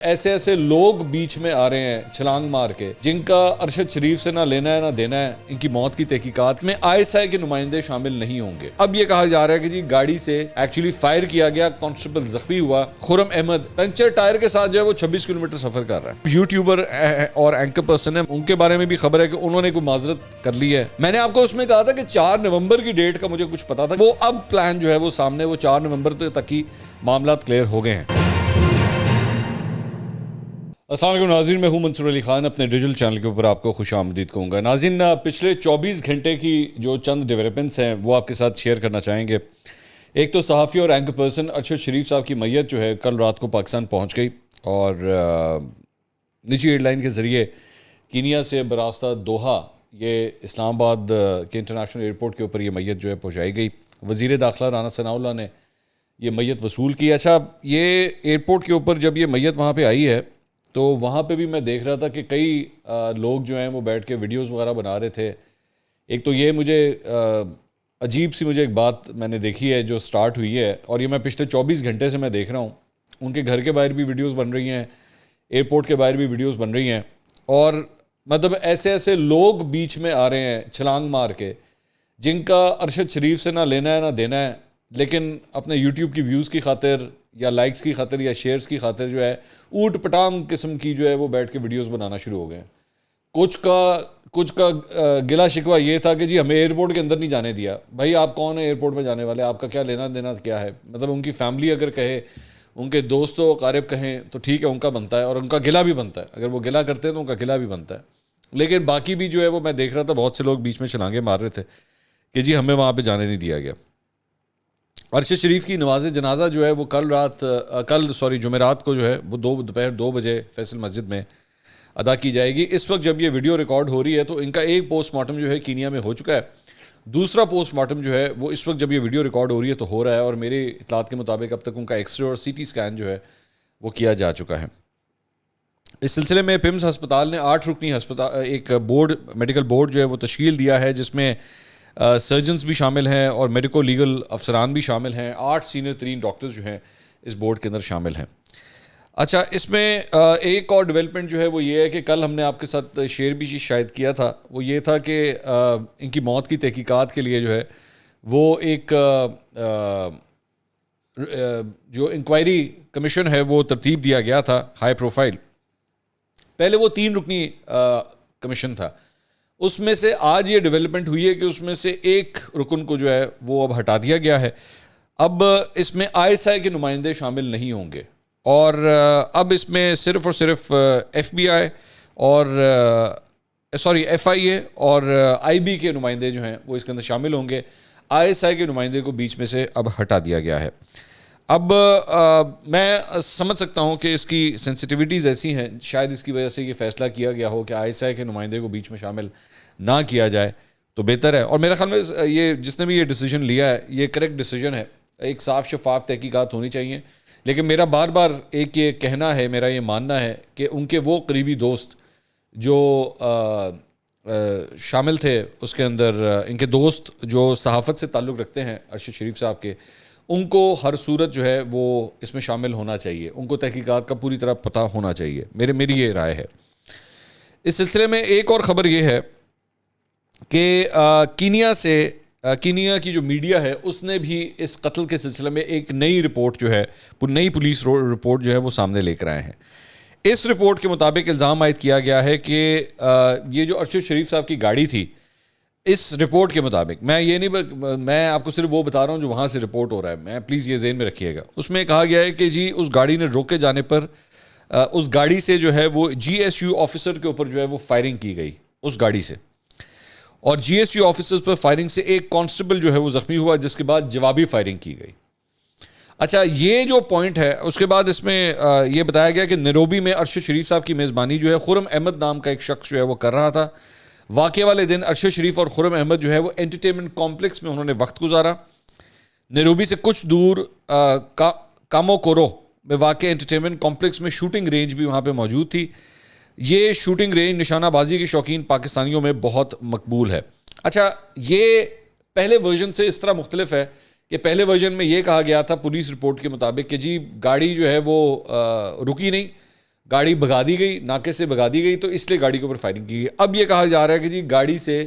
ایسے ایسے لوگ بیچ میں آ رہے ہیں چھلانگ مار کے جن کا ارشد شریف سے نہ لینا ہے نہ دینا ہے. ان کی موت کی تحقیقات میں ISI کے نمائندے شامل نہیں ہوں گے. اب یہ کہا جا رہا ہے کہ جی گاڑی سے ایکچولی فائر کیا گیا, کانسٹیبل زخمی ہوا. خرم احمد پنکچر ٹائر کے ساتھ جو ہے وہ 26 کلومیٹر سفر کر رہا ہے. یوٹیوبر اور اینکر پرسن ہے, ان کے بارے میں بھی خبر ہے کہ انہوں نے کوئی معذرت کر لی ہے. میں نے آپ کو اس میں کہا تھا کہ 4 نومبر کی ڈیٹ کا مجھے کچھ پتا تھا, وہ اب پلان جو ہے وہ سامنے, وہ 4 نومبر تک ہی معاملات کلیئر ہو گئے ہیں. السلام علیکم ناظرین, میں ہوں منصور علی خان. اپنے ڈیجیٹل چینل کے اوپر آپ کو خوش آمدید کہوں گا. ناظرین, پچھلے 24 گھنٹے کی جو چند ڈیولپمنٹس ہیں وہ آپ کے ساتھ شیئر کرنا چاہیں گے. ایک تو صحافی اور اینکر پرسن ارشد شریف صاحب کی میت جو ہے کل رات کو پاکستان پہنچ گئی, اور نجی ایئر لائن کے ذریعے کینیا سے براستہ دوحہ یہ اسلام آباد کے انٹرنیشنل ایئرپورٹ کے اوپر یہ میت جو ہے پہنچائی گئی. وزیر داخلہ رانا ثناء اللہ نے یہ میت وصول کی. اچھا, یہ ایئرپورٹ کے اوپر جب یہ میت وہاں پہ آئی ہے تو وہاں پہ بھی میں دیکھ رہا تھا کہ کئی لوگ جو ہیں وہ بیٹھ کے ویڈیوز وغیرہ بنا رہے تھے. ایک تو یہ مجھے عجیب سی مجھے ایک بات میں نے دیکھی ہے جو سٹارٹ ہوئی ہے, اور یہ میں پچھلے 24 گھنٹے سے میں دیکھ رہا ہوں. ان کے گھر کے باہر بھی ویڈیوز بن رہی ہیں, ایئرپورٹ کے باہر بھی ویڈیوز بن رہی ہیں, اور مطلب ایسے ایسے لوگ بیچ میں آ رہے ہیں چھلانگ مار کے جن کا ارشد شریف سے نہ لینا ہے نہ دینا ہے, لیکن اپنے یوٹیوب کی ویوز کی خاطر یا لائکس کی خاطر یا شیئرز کی خاطر جو ہے اوٹ پٹانگ قسم کی جو ہے وہ بیٹھ کے ویڈیوز بنانا شروع ہو گئے ہیں. کچھ کا گلا شکوہ یہ تھا کہ جی ہمیں ایئرپورٹ کے اندر نہیں جانے دیا. بھائی آپ کون ہیں ایئرپورٹ میں جانے والے, آپ کا کیا لینا دینا کیا ہے؟ مطلب ان کی فیملی اگر کہے, ان کے دوست و اقارب کہیں تو ٹھیک ہے, ان کا بنتا ہے, اور ان کا گلا بھی بنتا ہے. اگر وہ گلا کرتے ہیں تو ان کا گلا بھی بنتا ہے. لیکن باقی بھی جو ہے وہ میں دیکھ رہا تھا بہت سے لوگ بیچ میں چھلانگیں مار رہے تھے کہ جی ہمیں وہاں پہ جانے نہیں دیا گیا. ارشد شریف کی نماز جنازہ جو ہے وہ جمعرات کو جو ہے وہ دوپہر 2 بجے فیصل مسجد میں ادا کی جائے گی. اس وقت جب یہ ویڈیو ریکارڈ ہو رہی ہے تو ان کا ایک پوسٹ مارٹم جو ہے کینیا میں ہو چکا ہے. دوسرا پوسٹ مارٹم جو ہے وہ اس وقت جب یہ ویڈیو ریکارڈ ہو رہی ہے تو ہو رہا ہے, اور میری اطلاعات کے مطابق اب تک ان کا ایکس رے اور CT اسکین جو ہے وہ کیا جا چکا ہے. اس سلسلے میں پمز ہسپتال نے 8 رکنی ایک میڈیکل بورڈ جو ہے وہ تشکیل دیا ہے, جس میں سرجنز بھی شامل ہیں اور میڈیکو لیگل افسران بھی شامل ہیں. 8 سینئر ترین ڈاکٹرز جو ہیں اس بورڈ کے اندر شامل ہیں. اچھا, اس میں ایک اور ڈیولپمنٹ جو ہے وہ یہ ہے کہ کل ہم نے آپ کے ساتھ شیئر بھی شاید کیا تھا, وہ یہ تھا کہ ان کی موت کی تحقیقات کے لیے جو ہے وہ ایک جو انکوائری کمیشن ہے وہ ترتیب دیا گیا تھا ہائی پروفائل. پہلے وہ 3 رکنی کمیشن تھا, اس میں سے آج یہ ڈیولپمنٹ ہوئی ہے کہ اس میں سے ایک رکن کو جو ہے وہ اب ہٹا دیا گیا ہے. اب اس میں ISI کے نمائندے شامل نہیں ہوں گے, اور اب اس میں صرف اور صرف FBI اور FIA اور IB کے نمائندے جو ہیں وہ اس کے اندر شامل ہوں گے. ISI کے نمائندے کو بیچ میں سے اب ہٹا دیا گیا ہے. اب میں سمجھ سکتا ہوں کہ اس کی سینسٹیویٹیز ایسی ہیں, شاید اس کی وجہ سے یہ فیصلہ کیا گیا ہو کہ ISI کے نمائندے کو بیچ میں شامل نہ کیا جائے تو بہتر ہے. اور میرے خیال میں یہ جس نے بھی یہ ڈیسیجن لیا ہے یہ کریکٹ ڈیسیجن ہے. ایک صاف شفاف تحقیقات ہونی چاہیے, لیکن میرا بار بار ایک یہ کہنا ہے, میرا یہ ماننا ہے کہ ان کے وہ قریبی دوست جو شامل تھے اس کے اندر, ان کے دوست جو صحافت سے تعلق رکھتے ہیں ارشد شریف صاحب کے, ان کو ہر صورت جو ہے وہ اس میں شامل ہونا چاہیے. ان کو تحقیقات کا پوری طرح پتہ ہونا چاہیے. میری یہ رائے ہے. اس سلسلے میں ایک اور خبر یہ ہے کہ کینیا کی جو میڈیا ہے اس نے بھی اس قتل کے سلسلے میں ایک نئی رپورٹ جو ہے, نئی پولیس رپورٹ جو ہے وہ سامنے لے کر آئے ہیں. اس رپورٹ کے مطابق الزام عائد کیا گیا ہے کہ یہ جو ارشد شریف صاحب کی گاڑی تھی, اس رپورٹ کے مطابق, میں آپ کو صرف وہ بتا رہا ہوں جو وہاں سے رپورٹ ہو رہا ہے, میں پلیز یہ ذہن میں رکھیے گا. اس میں کہا گیا ہے کہ جی اس گاڑی نے روکے جانے پر اس گاڑی سے جو ہے وہ GSU آفیسر کے اوپر جو ہے وہ فائرنگ کی گئی اس گاڑی سے, اور GSU آفیسرز پر فائرنگ سے ایک کانسٹیبل جو ہے وہ زخمی ہوا, جس کے بعد جوابی فائرنگ کی گئی. اچھا, یہ جو پوائنٹ ہے اس کے بعد اس میں یہ بتایا گیا کہ نیروبی میں ارشد شریف صاحب کی میزبانی جو ہے خرم احمد نام کا ایک شخص جو ہے وہ کر رہا تھا. واقعے والے دن ارشد شریف اور خرم احمد جو ہے وہ انٹرٹینمنٹ کمپلیکس میں انہوں نے وقت گزارا. نیروبی سے کچھ دور کاموکورو میں واقع انٹرٹینمنٹ کمپلیکس میں شوٹنگ رینج بھی وہاں پہ موجود تھی. یہ شوٹنگ رینج نشانہ بازی کے شوقین پاکستانیوں میں بہت مقبول ہے. اچھا, یہ پہلے ورژن سے اس طرح مختلف ہے کہ پہلے ورژن میں یہ کہا گیا تھا پولیس رپورٹ کے مطابق کہ جی گاڑی جو ہے وہ رکی نہیں, گاڑی بھگا دی گئی, ناکے سے بھگا دی گئی, تو اس لیے گاڑی کے اوپر فائرنگ کی گئی. اب یہ کہا جا رہا ہے کہ جی گاڑی سے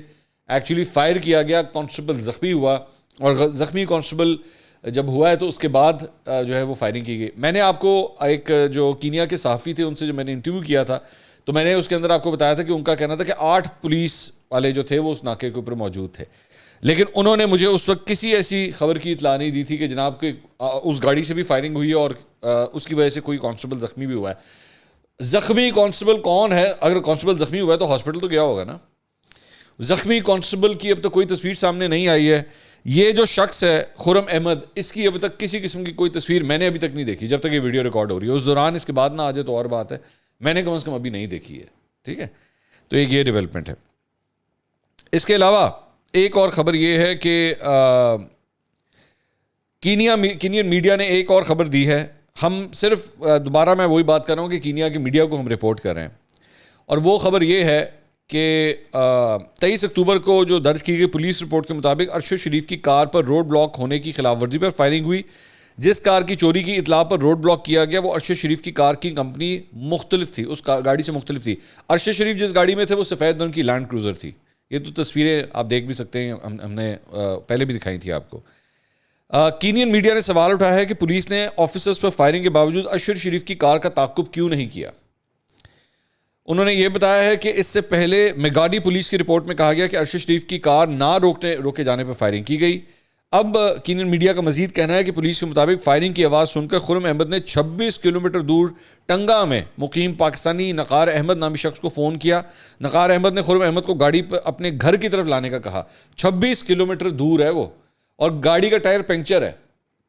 ایکچولی فائر کیا گیا, کانسٹیبل زخمی ہوا, اور زخمی کانسٹیبل جب ہوا ہے تو اس کے بعد جو ہے وہ فائرنگ کی گئی. میں نے آپ کو ایک جو کینیا کے صحافی تھے ان سے جو میں نے انٹرویو کیا تھا, تو میں نے اس کے اندر آپ کو بتایا تھا کہ ان کا کہنا تھا کہ 8 پولیس والے جو تھے وہ اس ناکے کے اوپر موجود تھے, لیکن انہوں نے مجھے اس وقت کسی ایسی خبر کی اطلاع نہیں دی تھی کہ جناب کہ اس گاڑی سے بھی فائرنگ ہوئی ہے اور اس کی وجہ سے کوئی کانسٹیبل زخمی بھی ہوا ہے. زخمی کانسٹیبل کون ہے؟ اگر کانسٹیبل زخمی ہوا ہے تو ہاسپٹل تو گیا ہوگا نا. زخمی کانسٹیبل کی اب تک کوئی تصویر سامنے نہیں آئی ہے. یہ جو شخص ہے خرم احمد, اس کی ابھی تک کسی قسم کی کوئی تصویر میں نے ابھی تک نہیں دیکھی جب تک یہ ویڈیو ریکارڈ ہو رہی ہے. اس دوران اس کے بعد نہ آ جائے تو اور بات ہے, میں نے کم از کم ابھی نہیں دیکھی ہے. ٹھیک ہے, تو ایک یہ ڈیولپمنٹ ہے. اس کے علاوہ ایک اور خبر یہ ہے کہ کینین میڈیا نے ایک اور خبر دی ہے. ہم صرف دوبارہ میں وہی بات کر رہا ہوں کہ کینیا کی میڈیا کو ہم رپورٹ کر رہے ہیں, اور وہ خبر یہ ہے کہ 23 اکتوبر کو جو درج کی گئی پولیس رپورٹ کے مطابق ارشد شریف کی کار پر روڈ بلاک ہونے کی خلاف ورزی پر فائرنگ ہوئی. جس کار کی چوری کی اطلاع پر روڈ بلاک کیا گیا وہ ارشد شریف کی کار کی کمپنی مختلف تھی, اس گاڑی سے مختلف تھی. ارشد شریف جس گاڑی میں تھے وہ سفید رنگ کی لینڈ کروزر تھی. یہ تو تصویریں آپ دیکھ بھی سکتے ہیں, ہم نے پہلے بھی دکھائی تھی آپ کو. کینین میڈیا نے سوال اٹھایا ہے کہ پولیس نے آفیسرز پر فائرنگ کے باوجود ارشد شریف کی کار کا تعاقب کیوں نہیں کیا. انہوں نے یہ بتایا ہے کہ اس سے پہلے میگاڈی پولیس کی رپورٹ میں کہا گیا کہ ارشد شریف کی کار نہ روکے جانے پر فائرنگ کی گئی. اب کینین میڈیا کا مزید کہنا ہے کہ پولیس کے مطابق فائرنگ کی آواز سن کر خرم احمد نے 26 کلومیٹر دور ٹنگا میں مقیم پاکستانی نقار احمد نامی شخص کو فون کیا. نقار احمد نے خرم احمد کو گاڑی پر اپنے گھر کی طرف لانے کا کہا. 26 کلومیٹر دور ہے وہ, اور گاڑی کا ٹائر پنکچر ہے,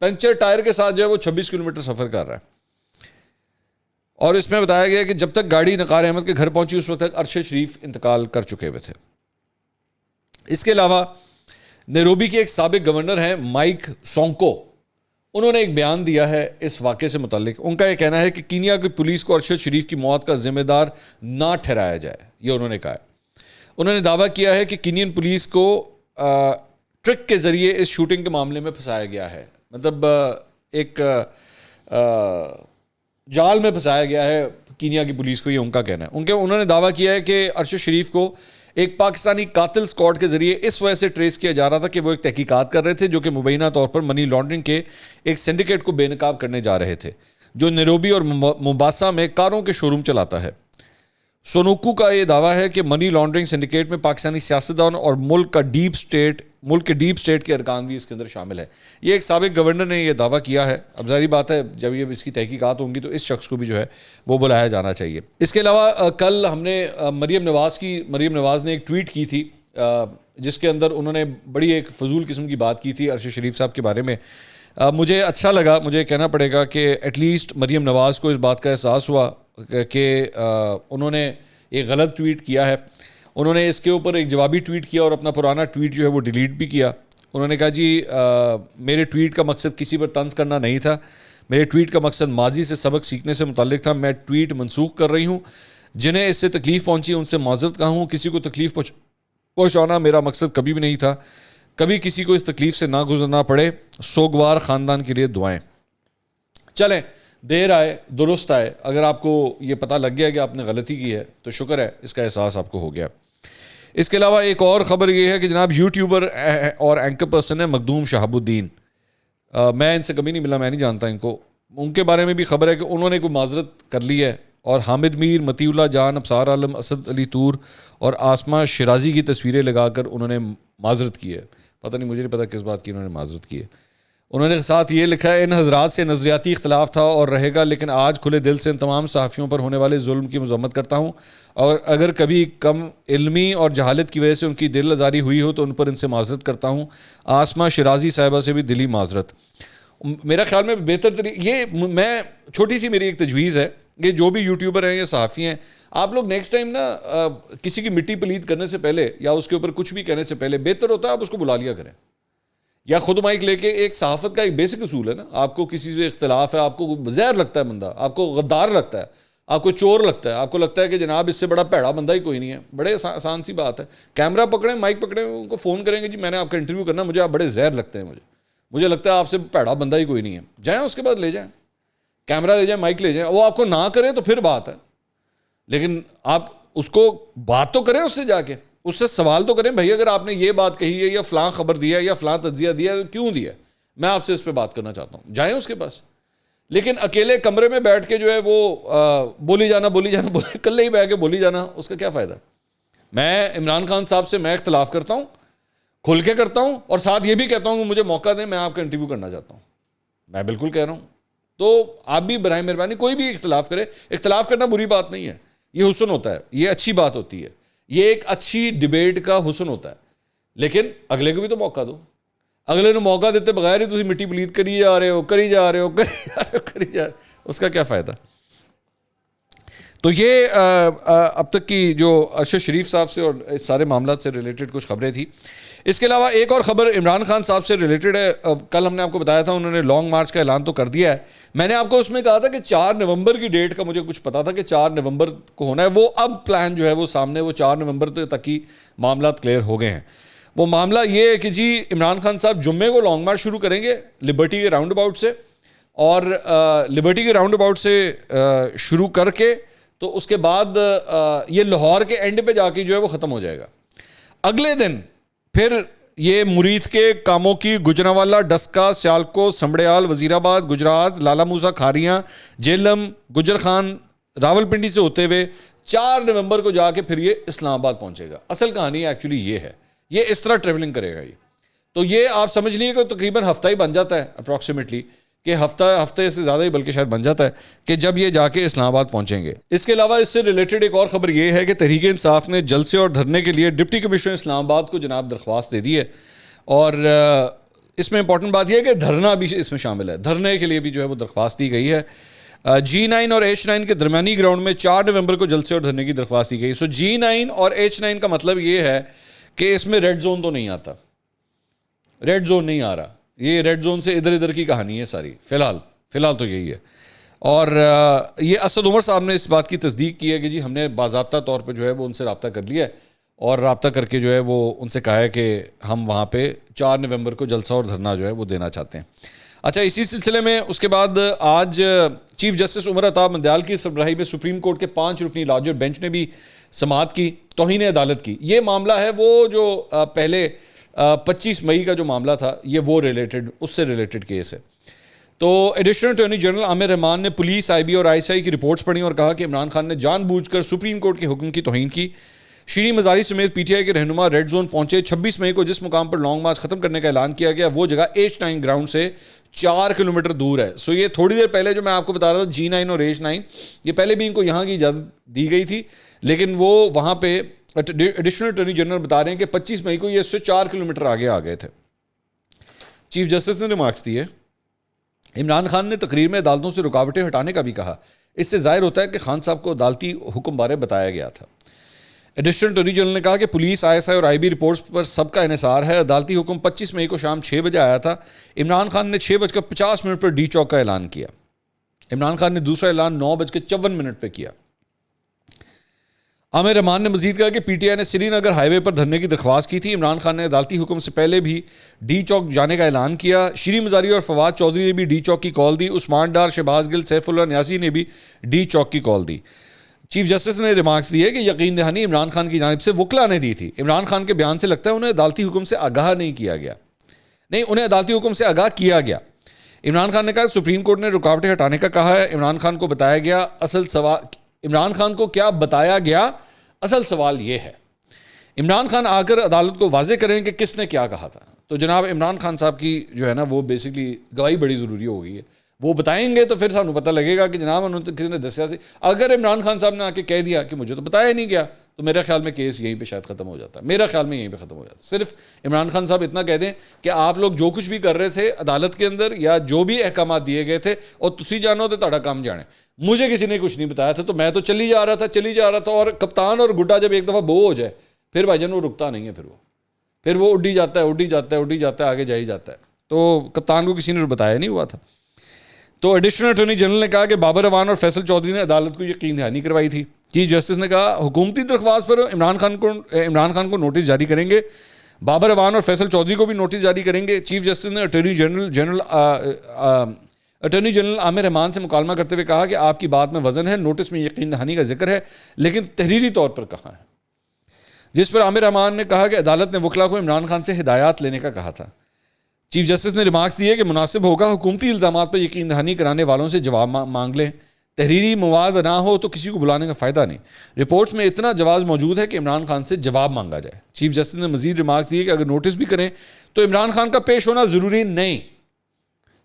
پنکچر ٹائر کے ساتھ جو ہے وہ 26 کلومیٹر سفر کر رہا ہے. اور اس میں بتایا گیا کہ جب تک گاڑی نقار احمد کے گھر پہنچی اس وقت تک ارشد شریف انتقال کر چکے ہوئے تھے. اس کے علاوہ نیروبی کے ایک سابق گورنر ہیں مائک سونکو, انہوں نے ایک بیان دیا ہے اس واقعے سے متعلق. ان کا یہ کہنا ہے کہ کینیا کی پولیس کو ارشد شریف کی موت کا ذمہ دار نہ ٹھہرایا جائے, یہ انہوں نے کہا ہے. انہوں نے دعویٰ کیا ہے کہ کینین پولیس کو ٹرک کے ذریعے اس شوٹنگ کے معاملے میں پھنسایا گیا ہے, مطلب ایک جال میں پھنسایا گیا ہے کینیا کی پولیس کو, یہ ان کا کہنا ہے. انہوں نے دعویٰ کیا ہے کہ ارشد شریف کو ایک پاکستانی قاتل اسکواڈ کے ذریعے اس وجہ سے ٹریس کیا جا رہا تھا کہ وہ ایک تحقیقات کر رہے تھے جو کہ مبینہ طور پر منی لانڈرنگ کے ایک سینڈیکیٹ کو بے نقاب کرنے جا رہے تھے جو نیروبی اور مومباسا میں کاروں کے شو روم چلاتا ہے. سونوکو کا یہ دعویٰ ہے کہ منی لانڈرنگ سینڈیکیٹ میں پاکستانی سیاستدان اور ملک کے ڈیپ سٹیٹ کے ارکان بھی اس کے اندر شامل ہے. یہ ایک سابق گورنر نے یہ دعویٰ کیا ہے. اب ظاہری بات ہے جب یہ اس کی تحقیقات ہوں گی تو اس شخص کو بھی جو ہے وہ بلایا جانا چاہیے. اس کے علاوہ کل ہم نے مریم نواز نے ایک ٹویٹ کی تھی جس کے اندر انہوں نے بڑی ایک فضول قسم کی بات کی تھی ارشد شریف صاحب کے بارے میں. مجھے اچھا لگا, مجھے کہنا پڑے گا کہ ایٹ لیسٹ مریم نواز کو اس بات کا احساس ہوا کہ انہوں نے ایک غلط ٹویٹ کیا ہے. انہوں نے اس کے اوپر ایک جوابی ٹویٹ کیا اور اپنا پرانا ٹویٹ جو ہے وہ ڈیلیٹ بھی کیا. انہوں نے کہا جی میرے ٹویٹ کا مقصد کسی پر طنز کرنا نہیں تھا, میرے ٹویٹ کا مقصد ماضی سے سبق سیکھنے سے متعلق تھا. میں ٹویٹ منسوخ کر رہی ہوں, جنہیں اس سے تکلیف پہنچی ان سے معذرت کہا ہوں. کسی کو تکلیف پہنچانا میرا مقصد کبھی بھی نہیں تھا, کبھی کسی کو اس تکلیف سے نہ گزرنا پڑے. سوگوار خاندان کے لیے دعائیں. چلیں دیر آئے درست آئے, اگر آپ کو یہ پتہ لگ گیا کہ آپ نے غلطی کی ہے تو شکر ہے, اس کا احساس آپ کو ہو گیا. اس کے علاوہ ایک اور خبر یہ ہے کہ جناب یوٹیوبر اور اینکر پرسن ہے مخدوم شہاب الدین. میں ان سے کبھی نہیں ملا, میں نہیں جانتا ان کو. ان کے بارے میں بھی خبر ہے کہ انہوں نے کوئی معذرت کر لی ہے, اور حامد میر, مطیع اللہ جان, ابصار عالم, اسد علی طور اور آسمہ شرازی کی تصویریں لگا کر انہوں نے معذرت کی ہے. پتہ نہیں, مجھے نہیں پتہ کس بات کی انہوں نے معذرت کی ہے. انہوں نے ساتھ یہ لکھا ہے ان حضرات سے نظریاتی اختلاف تھا اور رہے گا, لیکن آج کھلے دل سے ان تمام صحافیوں پر ہونے والے ظلم کی مذمت کرتا ہوں, اور اگر کبھی کم علمی اور جہالت کی وجہ سے ان کی دل آزاری ہوئی ہو تو ان پر ان سے معذرت کرتا ہوں. آسمہ شرازی صاحبہ سے بھی دلی معذرت. میرا خیال میں بہتر یہ میں چھوٹی سی میری ایک تجویز ہے کہ جو بھی یوٹیوبر ہیں یا صحافی ہیں, آپ لوگ نیکسٹ ٹائم نا کسی کی مٹی پلید کرنے سے پہلے یا اس کے اوپر کچھ بھی کہنے سے پہلے بہتر ہوتا ہے آپ اس کو بلا لیا کریں, یا خود مائک لے کے. ایک صحافت کا ایک بیسک اصول ہے نا, آپ کو کسی سے اختلاف ہے, آپ کو زہر لگتا ہے بندہ, آپ کو غدار لگتا ہے, آپ کو چور لگتا ہے, آپ کو لگتا ہے کہ جناب اس سے بڑا پیڑا بندہ ہی کوئی نہیں ہے, بڑے آسان سی بات ہے. کیمرہ پکڑیں, مائک پکڑیں, ان کو فون کریں گے جی میں نے آپ کا انٹرویو کرنا, مجھے آپ بڑے زہر لگتے ہیں, مجھے لگتا ہے آپ سے پیڑا بندہ ہی کوئی نہیں ہے, جائیں اس کے بعد لے جائیں. کیمرہ لے جائیں, مائک لے جائیں, وہ آپ کو نہ کرے تو پھر بات ہے, لیکن آپ اس کو بات تو کریں, اس سے جا کے اس سے سوال تو کریں, بھائی اگر آپ نے یہ بات کہی ہے یا فلاں خبر دیا ہے یا فلاں تجزیہ دیا ہے, کیوں دیا ہے, میں آپ سے اس پہ بات کرنا چاہتا ہوں, جائیں اس کے پاس. لیکن اکیلے کمرے میں بیٹھ کے جو ہے وہ بولی جانا کلے ہی بیٹھ کے بولی جانا, اس کا کیا فائدہ. میں عمران خان صاحب سے میں اختلاف کرتا ہوں, کھل کے کرتا ہوں, اور ساتھ یہ بھی کہتا ہوں کہ مجھے موقع دیں, میں آپ کا انٹرویو کرنا چاہتا ہوں. میں بالکل کہہ رہا ہوں. تو آپ بھی برائے مہربانی کوئی بھی اختلاف کرے, اختلاف کرنا بری بات نہیں ہے, یہ حسن ہوتا ہے, یہ اچھی بات ہوتی ہے, یہ ایک اچھی ڈیبیٹ کا حسن ہوتا ہے. لیکن اگلے کو بھی تو موقع دو. اگلے نے موقع دیتے بغیر ہی تسی مٹی پلیت کری جا رہے ہو, اس کا کیا فائدہ. تو یہ اب تک کی جو ارشد شریف صاحب سے اور سارے معاملات سے ریلیٹڈ کچھ خبریں تھیں. اس کے علاوہ ایک اور خبر عمران خان صاحب سے ریلیٹڈ ہے. کل ہم نے آپ کو بتایا تھا انہوں نے لانگ مارچ کا اعلان تو کر دیا ہے. میں نے آپ کو اس میں کہا تھا کہ 4 نومبر کی ڈیٹ کا مجھے کچھ پتا تھا کہ 4 نومبر کو ہونا ہے. وہ اب پلان جو ہے وہ سامنے, وہ 4 نومبر تک کی معاملات کلیئر ہو گئے ہیں. وہ معاملہ یہ ہے کہ جی عمران خان صاحب جمعے کو لانگ مارچ شروع کریں گے لبرٹی کے راؤنڈ اباؤٹ سے, اور لبرٹی کے راؤنڈ اباؤٹ سے شروع کر کے تو اس کے بعد یہ لاہور کے اینڈ پہ جا کے جو ہے وہ ختم ہو جائے گا. اگلے دن پھر یہ مرید کے کاموں کی گجرانوالہ, ڈسکا, سیالکو, سمبڑیال, وزیر آباد, گجرات, لالا موسا, کھاریاں, جیلم, گجر خان, راولپنڈی سے ہوتے ہوئے 4 نومبر کو جا کے پھر یہ اسلام آباد پہنچے گا. اصل کہانی ایکچولی یہ ہے, یہ اس طرح ٹریولنگ کرے گا. یہ تو یہ آپ سمجھ لیے کہ تقریباً ہفتہ ہی بن جاتا ہے اپروکسیمیٹلی, کہ ہفتے سے زیادہ ہی بلکہ شاید بن جاتا ہے کہ جب یہ جا کے اسلام آباد پہنچیں گے. اس کے علاوہ اس سے ریلیٹڈ ایک اور خبر یہ ہے کہ تحریک انصاف نے جلسے اور دھرنے کے لیے ڈپٹی کمشنر اسلام آباد کو جناب درخواست دے دی ہے, اور اس میں امپورٹنٹ بات یہ ہے کہ دھرنا بھی اس میں شامل ہے. دھرنے کے لیے بھی جو ہے وہ درخواست دی گئی ہے. G9 اور H9 کے درمیانی گراؤنڈ میں 4 نومبر کو جلسے اور دھرنے کی درخواست دی گئی. سو G9 اور H9 کا مطلب یہ ہے کہ اس میں ریڈ زون تو نہیں آتا, ریڈ زون نہیں آ رہا. یہ ریڈ زون سے ادھر ادھر کی کہانی ہے ساری, فی الحال تو یہی ہے. اور یہ اسد عمر صاحب نے اس بات کی تصدیق کی ہے کہ جی ہم نے باضابطہ طور پہ جو ہے وہ ان سے رابطہ کر لیا ہے, اور رابطہ کر کے جو ہے وہ ان سے کہا ہے کہ ہم وہاں پہ 4 نومبر کو جلسہ اور دھرنا جو ہے وہ دینا چاہتے ہیں. اچھا, اسی سلسلے میں اس کے بعد آج چیف جسٹس عمر عطا مندیال کی سربراہی میں سپریم کورٹ کے 5 رکنی لارجر بینچ نے بھی سماعت کی توہین عدالت کی. یہ معاملہ ہے وہ جو پہلے 25 مئی کا جو معاملہ تھا, یہ وہ اس سے ریلیٹڈ کیس ہے. تو ایڈیشنل اٹارنی جنرل عامر رحمان نے پولیس, آئی بی اور آئی سی آئی کی رپورٹس پڑھی اور کہا کہ عمران خان نے جان بوجھ کر سپریم کورٹ کے حکم کی توہین کی. شیریں مزاری سمیت پی ٹی آئی کے رہنما ریڈ زون پہنچے. 26 مئی کو جس مقام پر لانگ مارچ ختم کرنے کا اعلان کیا گیا وہ جگہ H9 گراؤنڈ سے 4 کلومیٹر دور ہے. سو یہ تھوڑی دیر پہلے جو میں آپ کو بتا رہا تھا G9 اور H9, یہ پہلے بھی ان کو یہاں کی اجازت دی گئی تھی, لیکن وہ وہاں پہ ایڈیشنل اٹارنی جنرل بتا رہے ہیں کہ 25 مئی کو یہ اس سے 4 کلومیٹر آگے آ گئے تھے. چیف جسٹس نے ریمارکس دیے. عمران خان نے تقریر میں عدالتوں سے رکاوٹیں ہٹانے کا بھی کہا. اس سے ظاہر ہوتا ہے کہ خان صاحب کو عدالتی حکم بارے بتایا گیا تھا. ایڈیشنل اٹارنی جنرل نے کہا کہ پولیس, آئی ایس آئی اور آئی بی رپورٹس پر سب کا انحصار ہے. عدالتی حکم 25 مئی کو شام 6 بجے آیا تھا. عمران خان نے 6:50 پر ڈی چوک کا اعلان کیا. عمران خان نے دوسرا اعلان 9:54 پہ کیا. عامر رحمان نے مزید کہا کہ پی ٹی آئی نے سری نگر ہائی وے پر دھرنے کی درخواست کی تھی. عمران خان نے عدالتی حکم سے پہلے بھی ڈی چوک جانے کا اعلان کیا. شیریں مزاری اور فواد چودھری نے بھی ڈی چوک کی کال دی. عثمان ڈار, شہباز گل, سیف اللہ نیازی نے بھی ڈی چوک کی کال دی. چیف جسٹس نے ریمارکس دیے کہ یقین دہانی عمران خان کی جانب سے وکلا نے دی تھی. عمران خان کے بیان سے لگتا ہے انہیں عدالتی حکم سے آگاہ نہیں کیا گیا. نہیں, انہیں عدالتی حکم سے آگاہ کیا گیا. عمران خان نے کہا سپریم کورٹ نے رکاوٹیں ہٹانے کا کہا ہے. عمران خان کو بتایا گیا اصل سوال, عمران خان کو کیا بتایا گیا, اصل سوال یہ ہے. عمران خان آ کر عدالت کو واضح کریں کہ کس نے کیا کہا تھا. تو جناب عمران خان صاحب کی جو ہے نا وہ بیسکلی گواہی بڑی ضروری ہو گئی ہے. وہ بتائیں گے تو پھر سانوں پتہ لگے گا کہ جناب انہوں نے کسی نے دسیا سی. اگر عمران خان صاحب نے آ کے کہہ دیا کہ مجھے تو بتایا نہیں گیا, تو میرے خیال میں کیس یہیں پہ شاید ختم ہو جاتا ہے. میرا خیال میں یہیں پہ ختم ہو جاتا ہے. صرف عمران خان صاحب اتنا کہہ دیں کہ آپ لوگ جو کچھ بھی کر رہے تھے عدالت کے اندر یا جو بھی احکامات دیے گئے تھے اور تسی جانو تو تہاڈا کام جانے, مجھے کسی نے کچھ نہیں بتایا تھا, تو میں تو چلی جا رہا تھا. اور کپتان اور گڈا جب ایک دفعہ بو ہو جائے پھر بھائی جان وہ رکتا نہیں ہے. پھر وہ اڈی جاتا ہے آگے جا ہی جاتا ہے. تو کپتان کو کسی نے بتایا نہیں ہوا تھا. تو ایڈیشنل اٹارنی جنرل نے کہا کہ بابر اعوان اور فیصل چودھری نے عدالت کو یقین دہانی کروائی تھی. چیف جسٹس نے کہا حکومتی درخواست پر عمران خان کو نوٹس جاری کریں گے. بابر اعوان اور فیصل چودھری کو بھی نوٹس جاری کریں گے. چیف جسٹس نے اٹارنی اٹارنی جنرل عامر رحمان سے مکالمہ کرتے ہوئے کہا کہ آپ کی بات میں وزن ہے, نوٹس میں یقین دہانی کا ذکر ہے, لیکن تحریری طور پر کہاں ہے؟ جس پر عامر رحمان نے کہا کہ عدالت نے وکلا کو عمران خان سے ہدایات لینے کا کہا تھا. چیف جسٹس نے ریمارکس دیے کہ مناسب ہوگا حکومتی الزامات پر یقین دہانی کرانے والوں سے جواب مانگ لیں, تحریری مواد نہ ہو تو کسی کو بلانے کا فائدہ نہیں. رپورٹس میں اتنا جواز موجود ہے کہ عمران خان سے جواب مانگا جائے. چیف جسٹس نے مزید ریمارکس دیے کہ اگر نوٹس بھی کریں تو عمران خان کا پیش ہونا ضروری نہیں,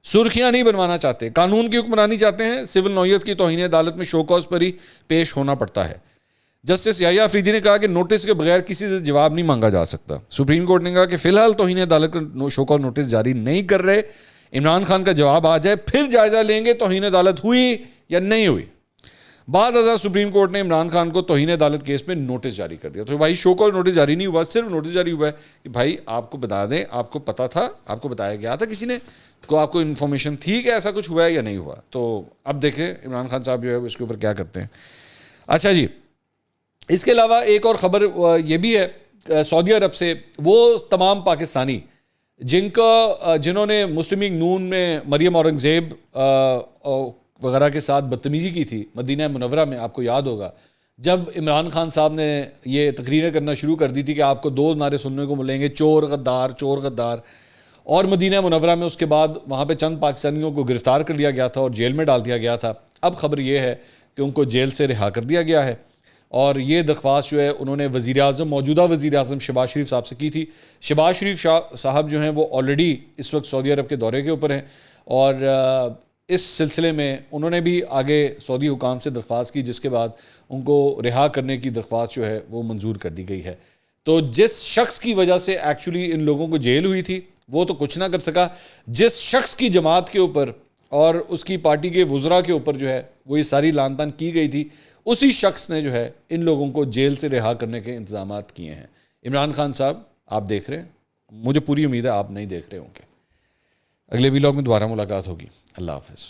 سرخیاں نہیں بنوانا چاہتے, قانون کی حکمرانی چاہتے ہیں, سول نوعیت کی توہین عدالت میں شو کاز پر ہی پیش ہونا پڑتا ہے. جسٹس یحییٰ افریدی نے کہا کہ نوٹس کے بغیر کسی سے جواب نہیں مانگا جا سکتا. سپریم کورٹ نے کہا کہ فی الحال توہین عدالت کا شو کاز نوٹس جاری نہیں کر رہے, عمران خان کا جواب آ جائے پھر جائزہ لیں گے توہین عدالت ہوئی یا نہیں ہوئی. بعد ازاں سپریم کورٹ نے عمران خان کو توہین عدالت کیس میں نوٹس جاری کر دیا. تو بھائی شو کاز نوٹس جاری نہیں ہوا, صرف نوٹس جاری ہوا ہے کہ بھائی آپ کو بتا دیں, آپ کو پتا تھا, آپ کو بتایا گیا تھا کسی نے کو, آپ کو انفارمیشن تھی کہ ایسا کچھ ہوا ہے یا نہیں ہوا. تو اب دیکھیں عمران خان صاحب جو ہے اس کے اوپر کیا کرتے ہیں. اچھا جی, اس کے علاوہ ایک اور خبر یہ بھی ہے سعودی عرب سے. وہ تمام پاکستانی جنہوں نے مسلم لیگ نون میں مریم اورنگزیب وغیرہ کے ساتھ بدتمیزی کی تھی مدینہ منورہ میں, آپ کو یاد ہوگا جب عمران خان صاحب نے یہ تقریریں کرنا شروع کر دی تھی کہ آپ کو 2 نعرے سننے کو ملیں گے, چور غدار چور غدار, اور مدینہ منورہ میں اس کے بعد وہاں پہ چند پاکستانیوں کو گرفتار کر لیا گیا تھا اور جیل میں ڈال دیا گیا تھا. اب خبر یہ ہے کہ ان کو جیل سے رہا کر دیا گیا ہے, اور یہ درخواست جو ہے انہوں نے موجودہ وزیر اعظم شہباز شریف صاحب سے کی تھی. شہباز شریف صاحب جو ہیں وہ آلریڈی اس وقت سعودی عرب کے دورے کے اوپر ہیں, اور اس سلسلے میں انہوں نے بھی آگے سعودی حکام سے درخواست کی, جس کے بعد ان کو رہا کرنے کی درخواست جو ہے وہ منظور کر دی گئی ہے. تو جس شخص کی وجہ سے ایکچولی ان لوگوں کو جیل ہوئی تھی وہ تو کچھ نہ کر سکا, جس شخص کی جماعت کے اوپر اور اس کی پارٹی کے وزراء کے اوپر جو ہے وہ یہ ساری لان تان کی گئی تھی, اسی شخص نے جو ہے ان لوگوں کو جیل سے رہا کرنے کے انتظامات کیے ہیں. عمران خان صاحب آپ دیکھ رہے ہیں, مجھے پوری امید ہے آپ نہیں دیکھ رہے ہوں گے. اگلے ویلاگ میں دوبارہ ملاقات ہوگی. اللہ حافظ.